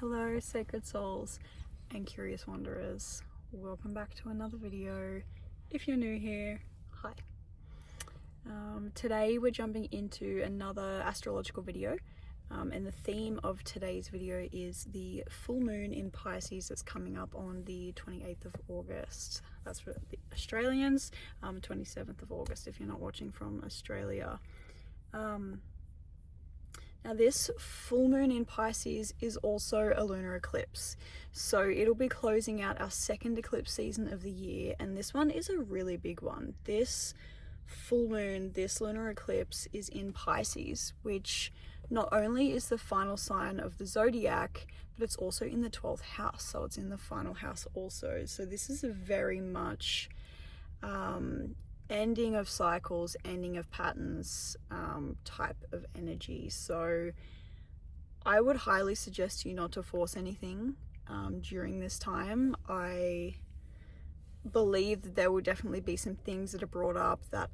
Hello sacred souls and curious wanderers, welcome back to another video. If you're new here, hi. Today we're jumping into another astrological video, and the theme of today's video is the full moon in Pisces that's coming up on the 28th of August. That's for the Australians, 27th of August if you're not watching from Australia. Now this full moon in Pisces is also a lunar eclipse, so it'll be closing out our second eclipse season of the year, and this one is a really big one. This full moon, this lunar eclipse, is in Pisces, which not only is the final sign of the zodiac, but it's also in the 12th house, so it's in the final house also. So this is a very much ending of cycles, ending of patterns type of energy. So I would highly suggest you not to force anything during this time. I believe that there will definitely be some things that are brought up that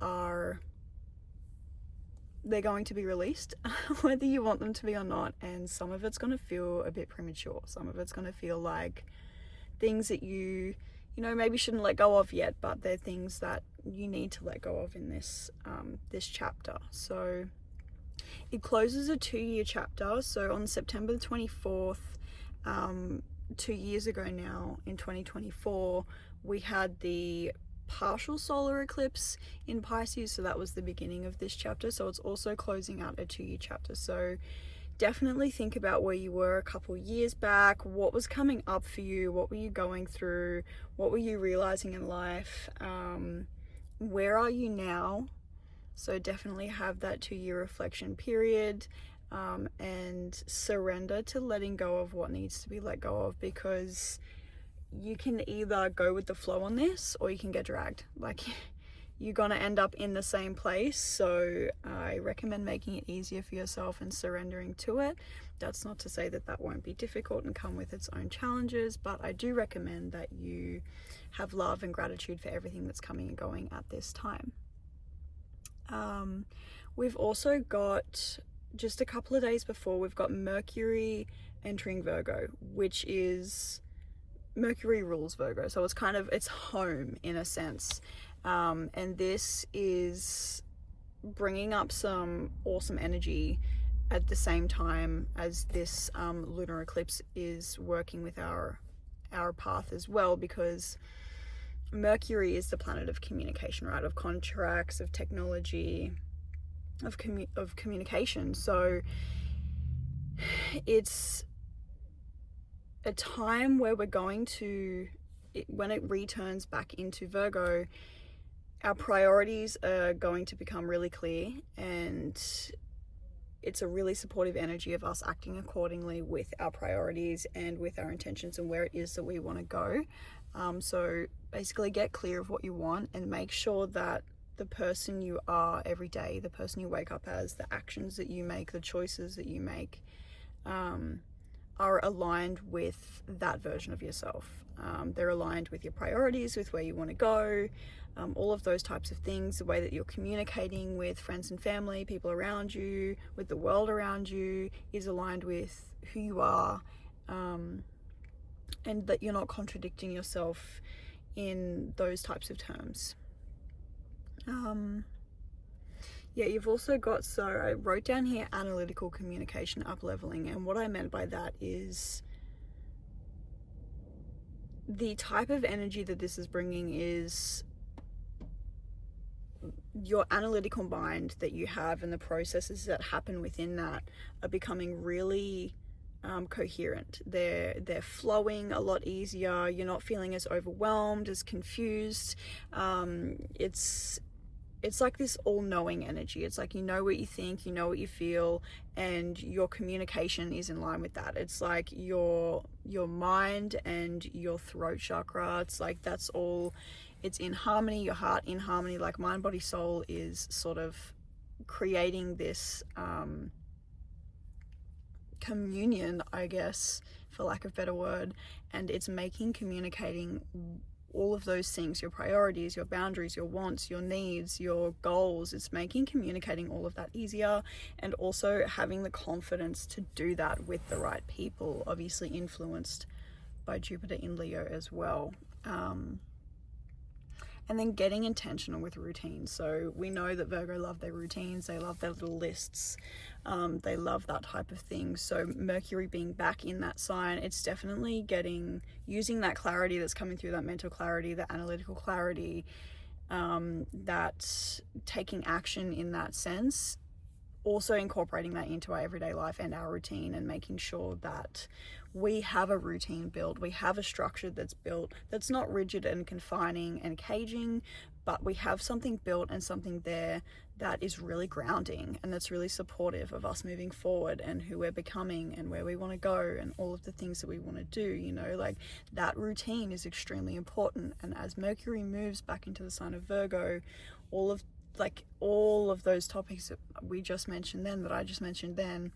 they're going to be released whether you want them to be or not, and some of it's going to feel a bit premature. Some of it's going to feel like things that you maybe shouldn't let go of yet, but they're things that you need to let go of in this this chapter. So it closes a 2-year chapter. So on September the 24th, 2 years ago now, in 2024, we had the partial solar eclipse in Pisces, so that was the beginning of this chapter. So it's also closing out a 2-year chapter. So definitely think about where you were a couple years back, what was coming up for you, what were you going through, what were you realizing in life, where are you now? So definitely have that 2-year reflection period, and surrender to letting go of what needs to be let go of, because you can either go with the flow on this or you can get dragged. Like, you're gonna end up in the same place. So I recommend making it easier for yourself and surrendering to it. That's not to say that that won't be difficult and come with its own challenges, but I do recommend that you have love and gratitude for everything that's coming and going at this time. We've also got, just a couple of days before, we've got Mercury entering Virgo, which is, Mercury rules Virgo, so it's home in a sense. And this is bringing up some awesome energy at the same time as this lunar eclipse is working with our path as well, because Mercury is the planet of communication, right? Of contracts, of technology, of communication. So it's a time where we're going to, when it returns back into Virgo, our priorities are going to become really clear, and it's a really supportive energy of us acting accordingly with our priorities and with our intentions and where it is that we want to go. So basically get clear of what you want and make sure that the person you are every day, the person you wake up as, the actions that you make, the choices that you make, are aligned with that version of yourself. They're aligned with your priorities, with where you want to go, all of those types of things. The way that you're communicating with friends and family, people around you, with the world around you, is aligned with who you are, and that you're not contradicting yourself in those types of terms. Yeah, you've also got, so I wrote down here, analytical communication up-leveling, and what I meant by that is the type of energy that this is bringing is your analytical mind that you have, and the processes that happen within that are becoming really coherent. They're flowing a lot easier. You're not feeling as overwhelmed, as confused. It's like this all-knowing energy. It's like, you know what you think, you know what you feel, and your communication is in line with that. It's like your mind and your throat chakra, it's like that's all, it's in harmony, your heart in harmony, like mind, body, soul is sort of creating this communion, I guess, for lack of a better word, and it's making communicating all of those things, your priorities, your boundaries, your wants, your needs, your goals. It's making communicating all of that easier, and also having the confidence to do that with the right people, obviously influenced by Jupiter in Leo as well. And then getting intentional with routines. So we know that Virgo love their routines, they love their little lists, they love that type of thing. So Mercury being back in that sign, it's definitely using that clarity that's coming through, that mental clarity, that analytical clarity, that taking action in that sense, also incorporating that into our everyday life and our routine, and making sure that we have a routine built, we have a structure that's built, that's not rigid and confining and caging, but we have something built and something there that is really grounding and that's really supportive of us moving forward and who we're becoming and where we want to go and all of the things that we want to do. You know, like, that routine is extremely important. And as Mercury moves back into the sign of Virgo, all of those topics that we just mentioned then, that I just mentioned then,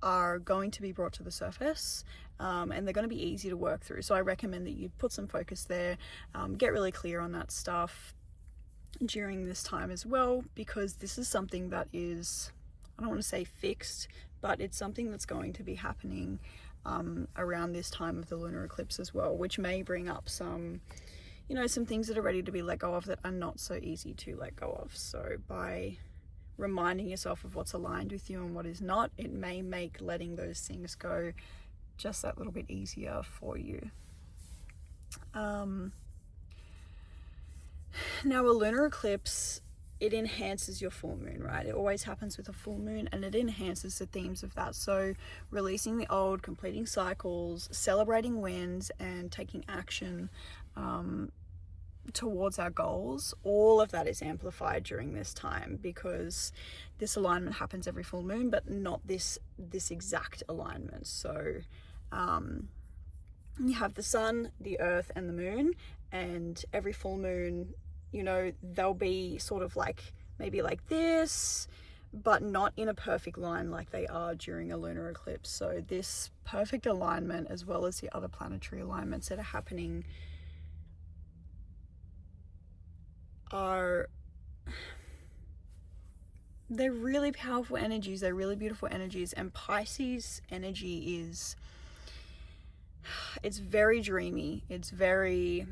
are going to be brought to the surface, and they're going to be easy to work through. So I recommend that you put some focus there, get really clear on that stuff during this time as well, because this is something that is, I don't want to say fixed, but it's something that's going to be happening around this time of the lunar eclipse as well, which may bring up some things that are ready to be let go of that are not so easy to let go of. So by reminding yourself of what's aligned with you and what is not, it may make letting those things go just that little bit easier for you. Now, a lunar eclipse, it enhances your full moon, right? It always happens with a full moon, and it enhances the themes of that. So releasing the old, completing cycles, celebrating wins, and taking action towards our goals, all of that is amplified during this time, because this alignment happens every full moon, but not this exact alignment. So you have the sun, the earth, and the moon, and every full moon, they'll be sort of like maybe like this, but not in a perfect line like they are during a lunar eclipse. So this perfect alignment, as well as the other planetary alignments that are happening, they're really powerful energies, they're really beautiful energies. And Pisces energy it's very dreamy, it's very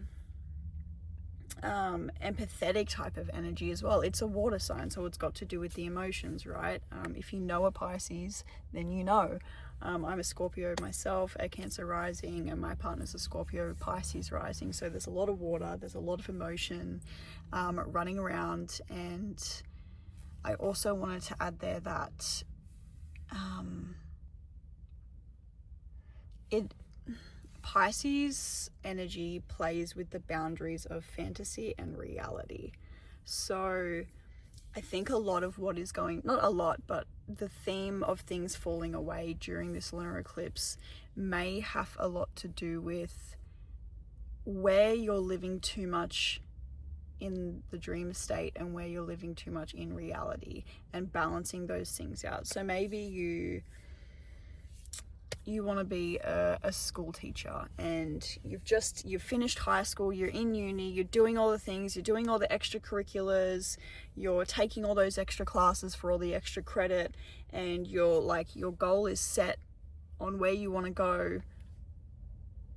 empathetic type of energy as well. It's a water sign, so it's got to do with the emotions, right? If you know a Pisces, then you know. I'm a Scorpio myself, a Cancer rising, and my partner's a Scorpio Pisces rising. So there's a lot of water, there's a lot of emotion running around. And I also wanted to add there that Pisces energy plays with the boundaries of fantasy and reality. So I think a lot of what is not a lot, but the theme of things falling away during this lunar eclipse may have a lot to do with where you're living too much in the dream state and where you're living too much in reality, and balancing those things out. So maybe you want to be a school teacher, and you've finished high school, you're in uni, you're doing all the things, you're doing all the extracurriculars, you're taking all those extra classes for all the extra credit, and your goal is set on where you want to go,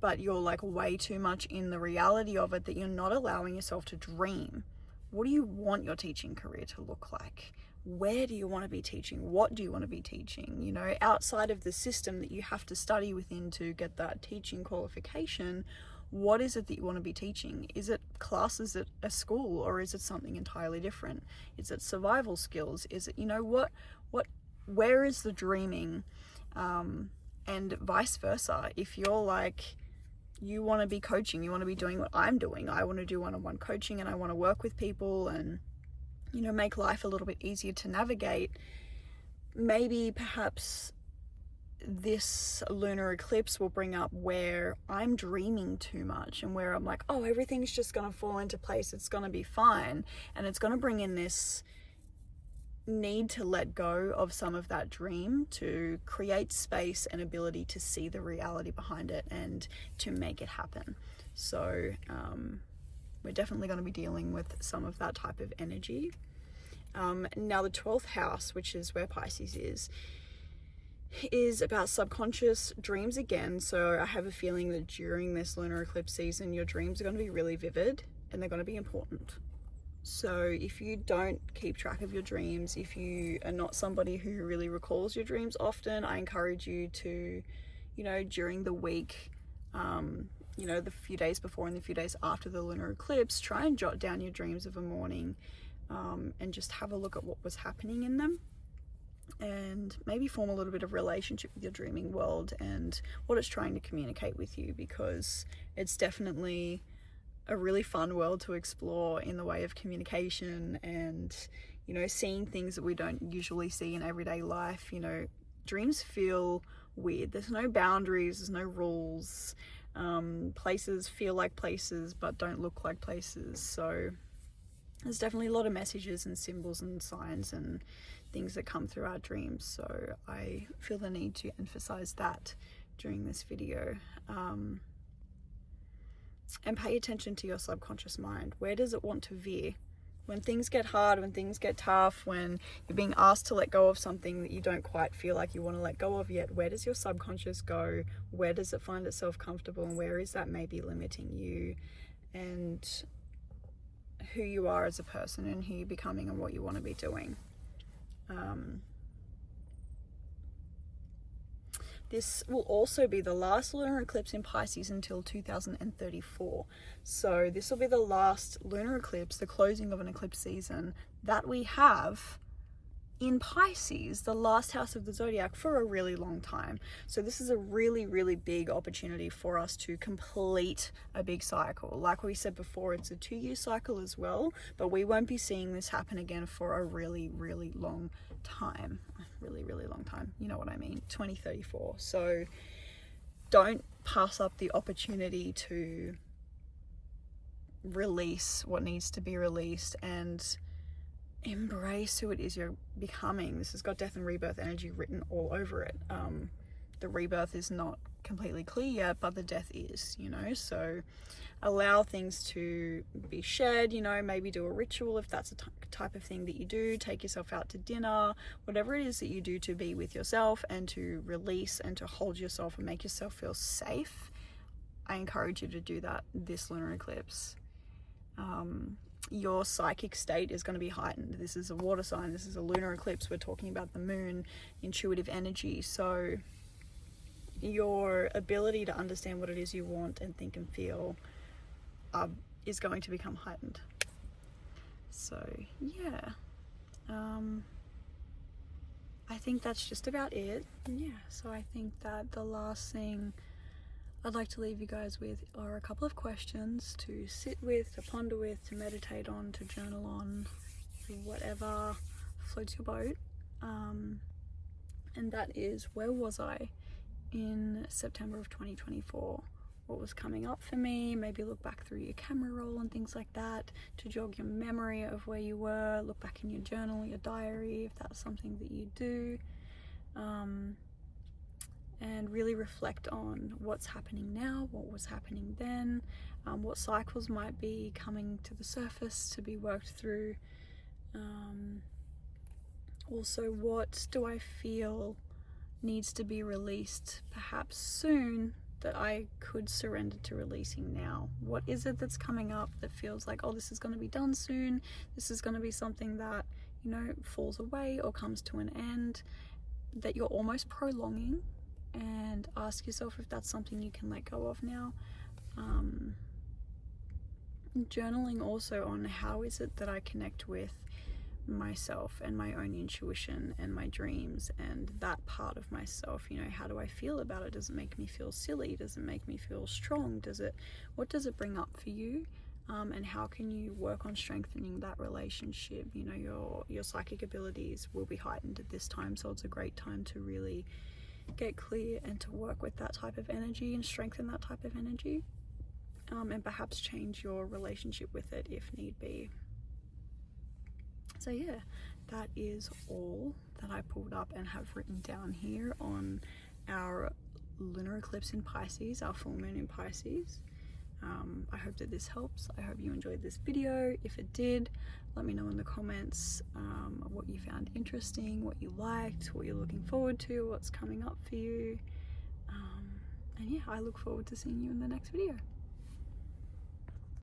but you're like way too much in the reality of it, that you're not allowing yourself to dream. What do you want your teaching career to look like? Where do you want to be teaching? What do you want to be teaching? Outside of the system that you have to study within to get that teaching qualification, what is it that you want to be teaching? Is it classes at a school, or is it something entirely different? Is it survival skills? Is it, where is the dreaming? And vice versa. If you're like, you want to be coaching, you want to be doing what I'm doing, I want to do one-on-one coaching, and I want to work with people and make life a little bit easier to navigate, maybe perhaps this lunar eclipse will bring up where I'm dreaming too much, and where I'm like, oh, everything's just going to fall into place, it's going to be fine. And it's going to bring in this need to let go of some of that dream to create space and ability to see the reality behind it and to make it happen. So we're definitely going to be dealing with some of that type of energy. Now the 12th house, which is where Pisces is about subconscious dreams again. So I have a feeling that during this lunar eclipse season, your dreams are going to be really vivid and they're going to be important. So if you don't keep track of your dreams, if you are not somebody who really recalls your dreams often, I encourage you to, during the week, the few days before and the few days after the lunar eclipse, try and jot down your dreams of a morning, and just have a look at what was happening in them, and maybe form a little bit of relationship with your dreaming world and what it's trying to communicate with you, because it's definitely a really fun world to explore in the way of communication and, seeing things that we don't usually see in everyday life. Dreams feel weird. There's no boundaries, there's no rules. Places feel like places but don't look like places. So there's definitely a lot of messages and symbols and signs and things that come through our dreams. So I feel the need to emphasize that during this video. And pay attention to your subconscious mind. Where does it want to veer? When things get hard, when things get tough, when you're being asked to let go of something that you don't quite feel like you want to let go of yet, where does your subconscious go? Where does it find itself comfortable? And where is that maybe limiting you and who you are as a person and who you're becoming and what you want to be doing? This will also be the last lunar eclipse in Pisces until 2034. So this will be the last lunar eclipse, the closing of an eclipse season that we have in Pisces, the last house of the zodiac, for a really long time. So this is a really, really big opportunity for us to complete a big cycle. Like we said before, it's a 2-year cycle as well, but we won't be seeing this happen again for a really, really long time. Really, really long time. You know what I mean? 2034. So don't pass up the opportunity to release what needs to be released and embrace who it is you're becoming. This has got death and rebirth energy written all over it. The rebirth is not completely clear yet, but the death is, so allow things to be shared, maybe do a ritual if that's a type of thing that you do. Take yourself out to dinner, whatever it is that you do to be with yourself and to release and to hold yourself and make yourself feel safe. I encourage you to do that this lunar eclipse. Your psychic state is going to be heightened. This is a water sign. This is a lunar eclipse. We're talking about the moon, intuitive energy. So your ability to understand what it is you want and think and feel is going to become heightened. So yeah, I think that's just about it. Yeah, so I think that the last thing I'd like to leave you guys with are a couple of questions to sit with, to ponder with, to meditate on, to journal on, whatever floats your boat. And that is, where was I in September of 2024? What was coming up for me? Maybe look back through your camera roll and things like that to jog your memory of where you were. Look back in your journal, your diary, if that's something that you do. And really reflect on what's happening now, what was happening then, what cycles might be coming to the surface to be worked through. Also, what do I feel needs to be released perhaps soon that I could surrender to releasing now? What is it that's coming up that feels like, oh, this is going to be done soon, this is going to be something that, falls away or comes to an end, that you're almost prolonging? And ask yourself if that's something you can let go of now. Journaling also on how is it that I connect with myself and my own intuition and my dreams and that part of myself. How do I feel about it? Does it make me feel silly? Does it make me feel strong? What does it bring up for you? And how can you work on strengthening that relationship? Your psychic abilities will be heightened at this time, so it's a great time to really get clear and to work with that type of energy and strengthen that type of energy, and perhaps change your relationship with it if need be. So yeah, that is all that I pulled up and have written down here on our lunar eclipse in Pisces, our full moon in Pisces. I hope that this helps. I hope you enjoyed this video. If it did, let me know in the comments what you found interesting, what you liked, what you're looking forward to, what's coming up for you. And yeah, I look forward to seeing you in the next video.